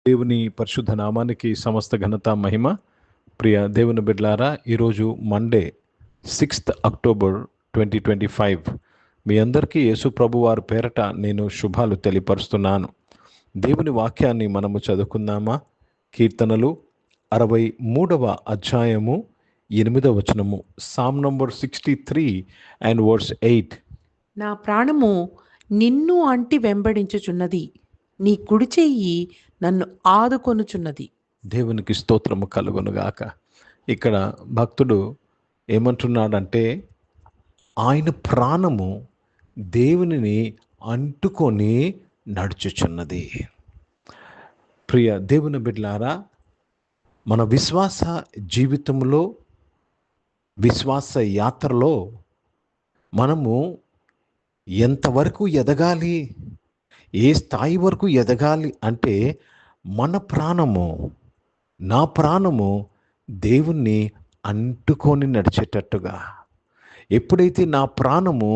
దేవుని పరిశుద్ధ నామానికి సమస్త ఘనత మహిమ. ప్రియ దేవుని బిడ్డలారా, ఈరోజు మండే 6th అక్టోబర్ 2025. మీ అందరికీ యేసు ప్రభు వారి పేరట నేను శుభాలు తెలియపరుస్తున్నాను. దేవుని వాక్యాన్ని మనము చదువుకుందామా? కీర్తనలు 63వ అధ్యాయము 8వ వచనము. Sam number 63 and verse 8. నా ప్రాణము నిన్ను అంటి వెంబడించుచున్నది, నీ కుడి చెయ్యి నన్ను ఆదుకొనుచున్నది. దేవునికి స్తోత్రము కలుగునుగాక. ఇక్కడ భక్తుడు ఏమంటున్నాడంటే, ఆయన ప్రాణము దేవునిని అంటుకొని నడుచుచున్నది. ప్రియ దేవుని బిడ్డలారా, మన విశ్వాస జీవితంలో, విశ్వాస యాత్రలో మనము ఎంతవరకు ఎదగాలి, ఏ స్థాయి వరకు ఎదగాలి అంటే, మన ప్రాణము, నా ప్రాణము దేవుణ్ణి అంటుకొని నడిచేటట్టుగా. ఎప్పుడైతే నా ప్రాణము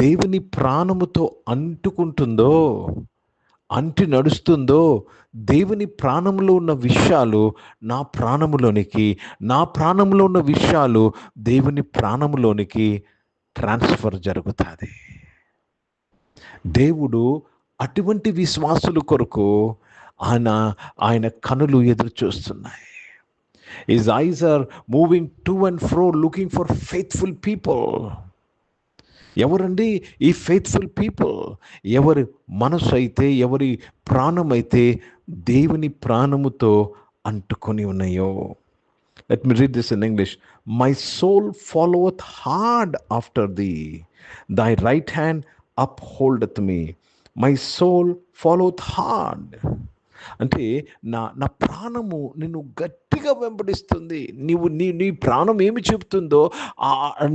దేవుని ప్రాణముతో అంటుకుంటుందో, అంటి నడుస్తుందో, దేవుని ప్రాణంలో ఉన్న విషయాలు నా ప్రాణములోనికి, నా ప్రాణంలో ఉన్న విషయాలు దేవుని ప్రాణములోనికి ట్రాన్స్ఫర్ జరుగుతుంది. దేవుడు అటువంటి విశ్వాసుల కొరకు ఆయన కనులు ఎదురు చూస్తున్నాయి. His eyes are moving to and fro looking for faithful people. ఎవరండి ఈ ఫెయిత్ఫుల్ పీపుల్? ఎవరి మనసు అయితే, ఎవరి ప్రాణం అయితే దేవుని ప్రాణముతో అంటుకొని ఉన్నాయో. Let me read this in English. My soul followeth hard after thee, thy right hand upholdeth me. My soul followeth hard. అంటే నా ప్రాణము నిన్ను గట్టిగా వెంబడిస్తుంది. నీ ప్రాణం ఏమి చెబుతుందో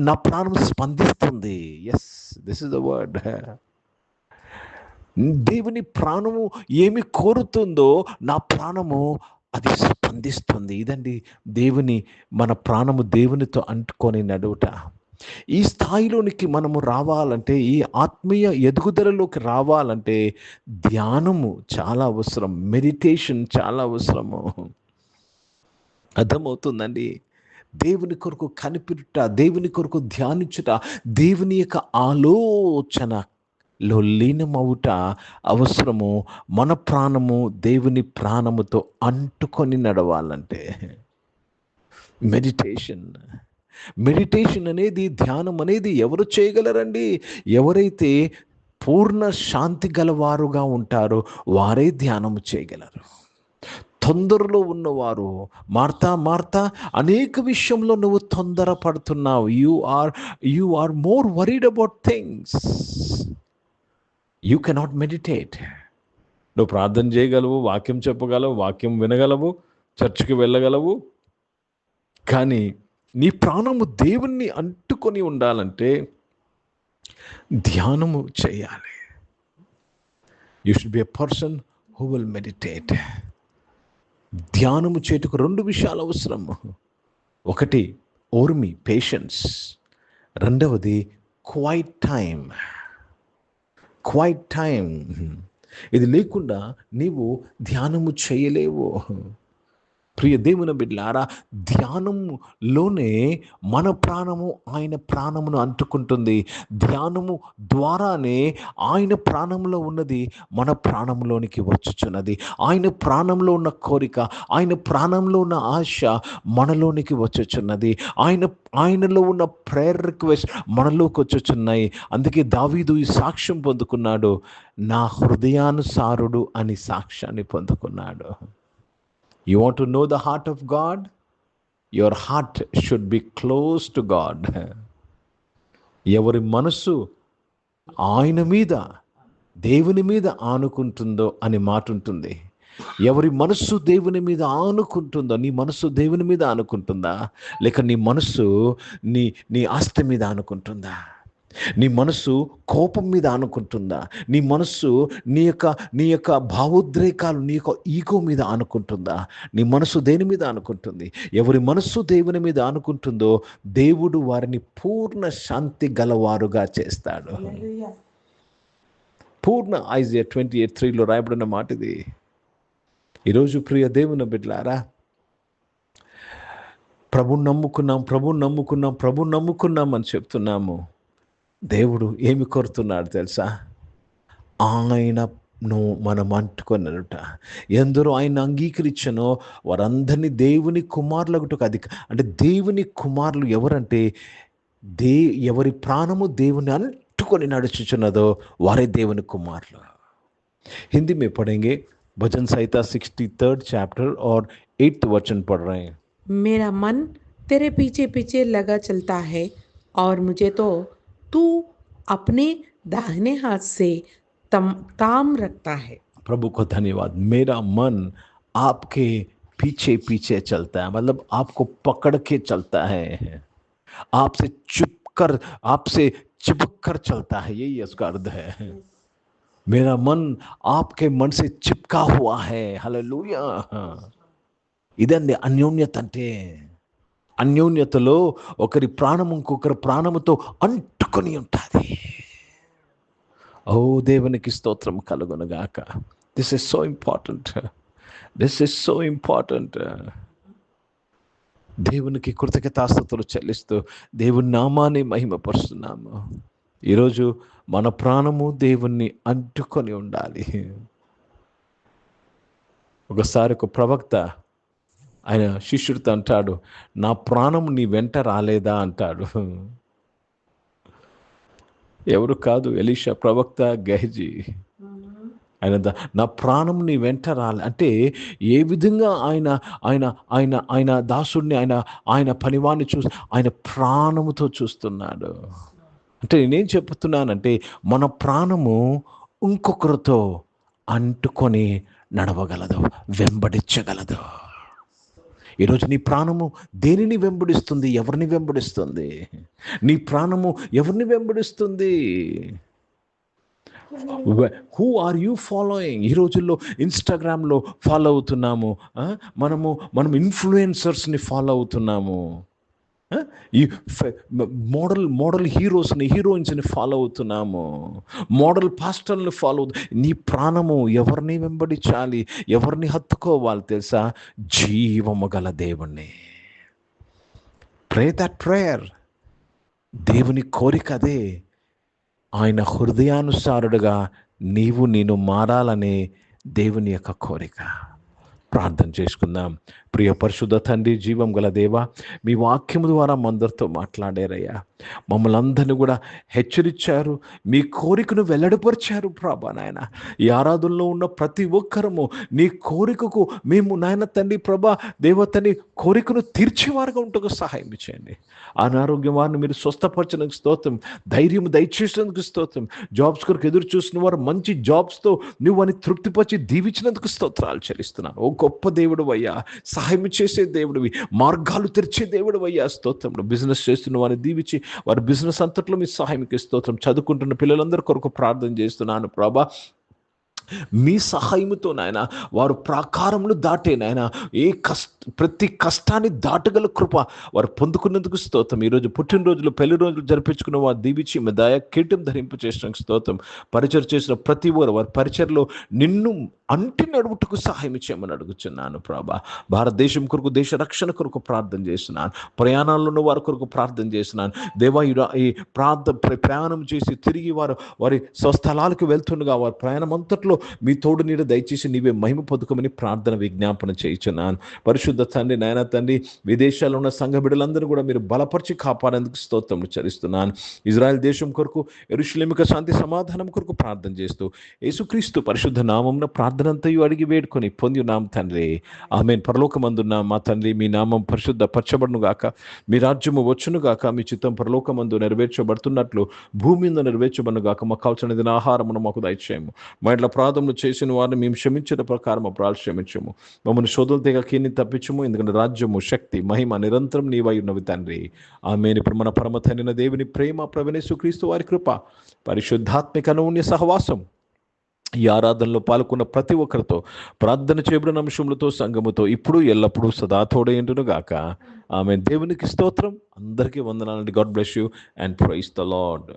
నా ప్రాణం స్పందిస్తుంది. Yes, this is the word. దేవుని ప్రాణము ఏమి కోరుతుందో నా ప్రాణము అది స్పందిస్తుంది. ఇదండి మన ప్రాణము దేవునితో అంటుకొని నడువుట. ఈ స్థాయిలోనికి మనము రావాలంటే, ఈ ఆత్మీయ ఎదుగుదలలోకి రావాలంటే ధ్యానము చాలా అవసరం, మెడిటేషన్ చాలా అవసరము. అర్థమవుతుందండి? దేవుని కొరకు కనిపెట్టుట, దేవుని కొరకు ధ్యానించుట, దేవుని యొక్క ఆలోచనలో లీనమవుట అవసరము. మన ప్రాణము దేవుని ప్రాణముతో అంటుకొని నడవాలంటే మెడిటేషన్ అనేది, ధ్యానం అనేది ఎవరు చేయగలరండి? ఎవరైతే పూర్ణ శాంతి గలవారుగా ఉంటారో వారే ధ్యానం చేయగలరు. తొందరలో ఉన్నవారు, మార్తా అనేక విషయంలో నువ్వు తొందర పడుతున్నావు. You are more worried about things. You cannot meditate. నువ్వు ప్రార్థన చేయగలవు, వాక్యం చెప్పగలవు, వాక్యం వినగలవు, చర్చికి వెళ్ళగలవు, కానీ నీ ప్రాణము దేవుణ్ణి అంటుకొని ఉండాలంటే ధ్యానము చేయాలి. You should be a person who will meditate. ధ్యానము చేటుకు 2 విషయాలు అవసరము. ఒకటి ఓర్మి, పేషెన్స్. రెండవది క్వైట్ టైం. ఇది లేకుండా నీవు ధ్యానము చేయలేవు. ప్రియ దేవుని బిడ్డలారా, ధ్యానంలోనే మన ప్రాణము ఆయన ప్రాణమును అంటుకుంటుంది. ధ్యానము ద్వారానే ఆయన ప్రాణంలో ఉన్నది మన ప్రాణంలోనికి వచ్చుచున్నది. ఆయన ప్రాణంలో ఉన్న కోరిక, ఆయన ప్రాణంలో ఉన్న ఆశ మనలోనికి వచ్చుచున్నది. ఆయనలో ఉన్న ప్రేయర్ రిక్వెస్ట్ మనలోకి వచ్చుచున్నాయి. అందుకే దావీదు ఈ సాక్ష్యం పొందుకున్నాడు, నా హృదయానుసారుడు అని సాక్ష్యాన్ని పొందుకున్నాడు. You want to know the heart of God? Your heart should be close to God. ఎవరి మనసు ఆయన మీద, దేవుని మీద ఆనుకుంటుందో అని మాట ఉంటుంది. ఎవరి మనస్సు దేవుని మీద ఆనుకుంటుందో, నీ మనస్సు దేవుని మీద ఆనుకుంటుందా, లేక నీ మనస్సు నీ ఆస్తి మీద ఆనుకుంటుందా? నీ మనస్సు కోపం మీద ఆనుకుంటుందా? నీ మనస్సు నీ యొక్క భావోద్రేకాలు, నీ యొక్క ఈగో మీద ఆనుకుంటుందా? నీ మనస్సు దేని మీద ఆనుకుంటుంది? ఎవరి మనస్సు దేవుని మీద ఆనుకుంటుందో దేవుడు వారిని పూర్ణ శాంతి గలవారుగా చేస్తాడు. పూర్ణ ఐజియా 28:3లో రాయబడిన మాట ఇది. ఈరోజు ప్రియ దేవుని బిడ్డలారా, ప్రభుని నమ్ముకున్నాం అని చెప్తున్నాము. దేవుడు ఏమి కోరుతున్నాడు తెలుసా? ఆయనను మనం అంటుకొనుట. ఎందరో ఆయన అంగీకరించనో వారందరినీ దేవుని కుమారులకు అంటే దేవుని కుమారులు ఎవరంటే ఎవరి ప్రాణము దేవుని అంటుకొని నడుచుచున్నదో వారే దేవుని కుమారులు. हिंदी में पढ़ेंगे, भजन संहिता 63 चैप्टर और 8th वचन पढ़ रहे हैं। मेरा मन तेरे पीछे पीछे लगा चलता है और मुझे तो तू अपने दाहिने हाथ से ताम रखता है। प्रभु को धन्यवाद। मेरा मन आपके पीछे पीछे चलता है, मतलब आपको पकड़ के चलता है, आपसे चिपक कर चलता है, यही इसका अर्थ है। मेरा मन आपके मन से चिपका हुआ है। హల్లెలూయా. ఇదండి అన్యోన్యత అంటే. అన్యోన్యతలో ఒకరి ప్రాణం ఇంకొకరి ప్రాణముతో అంటుకొని ఉంటుంది. ఓ దేవునికి స్తోత్రం కలుగునుగాక. This is so important. దేవునికి కృతజ్ఞతాస్తుతులు చెల్లిస్తూ దేవుని నామాన్ని మహిమపరుస్తున్నాము. ఈరోజు మన ప్రాణము దేవుణ్ణి అంటుకొని ఉండాలి. ఒకసారి ఒక ప్రవక్త ఆయన శిష్యుడితో అంటాడు, నా ప్రాణం నీ వెంట రాలేదా అంటాడు. ఎవరు కాదు, ఎలీషా ప్రవక్త గెహజీ. ఆయన నా ప్రాణం నీ వెంట రాలే అంటే ఏ విధంగా ఆయన దాసుడిని ఆయన పనివాడిని ఆయన ప్రాణముతో చూస్తున్నాడు. అంటే నేనేం చెప్తున్నానంటే మన ప్రాణము ఇంకొకరితో అంటుకొని నడవగలదు, వెంబడించగలదు. ఈరోజు నీ ప్రాణము దేనిని వెంబడిస్తుంది? ఎవరిని వెంబడిస్తుంది? నీ ప్రాణము ఎవరిని వెంబడిస్తుంది? Who are you following? ఈ రోజుల్లో ఇన్స్టాగ్రామ్లో ఫాలో అవుతున్నాము, మనం ఇన్ఫ్లుయెన్సర్స్ని ఫాలో అవుతున్నాము, ఈ మోడల్ హీరోయిన్స్ని ఫాలో అవుతున్నాము, మోడల్ పాస్టర్ని ఫాలో నీ ప్రాణము ఎవరిని వెంబడించాలి, ఎవరిని హత్తుకోవాలి తెలుసా? జీవము గల దేవుణ్ణి. Pray that prayer. దేవుని కోరిక అదే. ఆయన హృదయానుసారుడుగా నేను మారాలనే దేవుని యొక్క కోరిక. ప్రార్థన చేసుకుందాం. ప్రియ పరిశుద్ధ తండ్రి, జీవం గల దేవా, మీ వాక్యము ద్వారా మందరితో మాట్లాడారయ్యా. మమ్మల్ని అందరినీ కూడా హెచ్చరించారు, మీ కోరికను వెల్లడిపరిచారు ప్రభా. నాయన, ఈ ఆరాధనలో ఉన్న ప్రతి ఒక్కరము నీ కోరికకు మేము నాయన తండ్రి ప్రభా దేవతని కోరికను తీర్చేవారుగా ఉంటూ సహాయం చేయండి. అనారోగ్యం వారిని మీరు స్వస్థపరచడానికి స్తోత్రం, ధైర్యం దయచేసినందుకు స్తోత్రం. జాబ్స్ కొరకు ఎదురు చూసిన వారు మంచి జాబ్స్తో నువ్వు అని తృప్తిపరిచి దీవించినందుకు స్తోత్రాలు చెల్లిస్తున్నాను. ఓ గొప్ప దేవుడు అయ్యా, సహాయం చేసే దేవుడివి, మార్గాలు తెరిచే దేవుడు అయ్యా, స్తోత్రం. బిజినెస్ చేస్తున్న వారిని దీవించి వారి బిజినెస్ అంతట్లో మీ సహాయంకి స్తోత్రం. చదువుకుంటున్న పిల్లలందరి కొరకు ప్రార్థన చేస్తున్నాను ప్రభా. మీ సహాయముతో నాయన వారు ప్రాకారములు దాటే నాయన ప్రతి కష్టాన్ని దాటగల కృప వారు పొందుకున్నందుకు స్తోత్రం. ఈరోజు పుట్టినరోజులు, పెళ్లి రోజులు జరిపించుకున్న వారు దీవించి మీ దయా కిరీటం ధరింపు చేసిన స్తోత్రం. పరిచయం చేసిన ప్రతి వారి పరిచయలో నిన్ను అంటి నడువుటకు సహాయం చేయమని అడుగుచున్నాను ప్రభా. భారతదేశం కొరకు, దేశ రక్షణ కొరకు ప్రార్థన చేస్తున్నాను. ప్రయాణాల్లో ఉన్న వారి కొరకు ప్రార్థన చేస్తున్నాను దేవా. ఈ ప్రయాణం చేసి తిరిగి వారి స్వస్థలాలకు వెళ్తుండగా వారి ప్రయాణం అంతట్లో మీ తోడు నీడ దయచేసి నీవే మహిమ పొందుకోమని ప్రార్థన విజ్ఞాపన చేయించున్నాను. పరిశుద్ధ తండ్రి, నాయన తండ్రి, విదేశాల్లో ఉన్న సంఘ బిడ్డలందరూ కూడా మీరు బలపరిచి కాపాడేందుకు స్తోత్రం చెల్లిస్తున్నాను. ఇజ్రాయెల్ దేశం కొరకు, యెరూషలేముకు శాంతి సమాధానం కొరకు ప్రార్థన చేస్తూ యేసుక్రీస్తు పరిశుద్ధ నామమున ప్రార్థనంతయు అడిగి వేడుకొని పొంది ఉన్నాం తండ్రి, ఆమేన్. పరలోకమందున్న మా తండ్రి, మీ నామం పరిశుద్ధ పరచబడును గాక, మీ రాజ్యము వచ్చును గాక, మీ చిత్తం పరలోకమందు నెరవేర్చబడుతున్నట్లు భూమి మీద నెరవేర్చబడును గాక. మాకు కావాల్సిన ఆహారమును మాకు దయచేయము. మా ఇంట్లో అపరాధములు చేసిన వారిని మేము క్షమించిన ప్రకారం అపరాధ క్షమించము. మమ్మల్ని శోధనల తెగ కీని తప్పించము. ఎందుకంటే రాజ్యము, శక్తి, మహిమ నిరంతరం నీవై ఉన్నవి తండ్రి, ఆమేన్. ఇప్పుడు మన పరమ తండ్రి దేవుని ప్రేమ, ప్రభువైన యేసుక్రీస్తు వారి కృప, పరిశుద్ధాత్మిక అన్యోన్య సహవాసం ఈ ఆరాధనలో పాల్గొన్న ప్రతి ఒక్కరితో, ప్రార్థన చేయబడిన అంశములతో, సంఘముతో ఇప్పుడు ఎల్లప్పుడూ సదా తోడేండును గాక. ఆమేన్. దేవునికి స్తోత్రం. అందరికీ వందనాలండి. God bless you and praise the lord.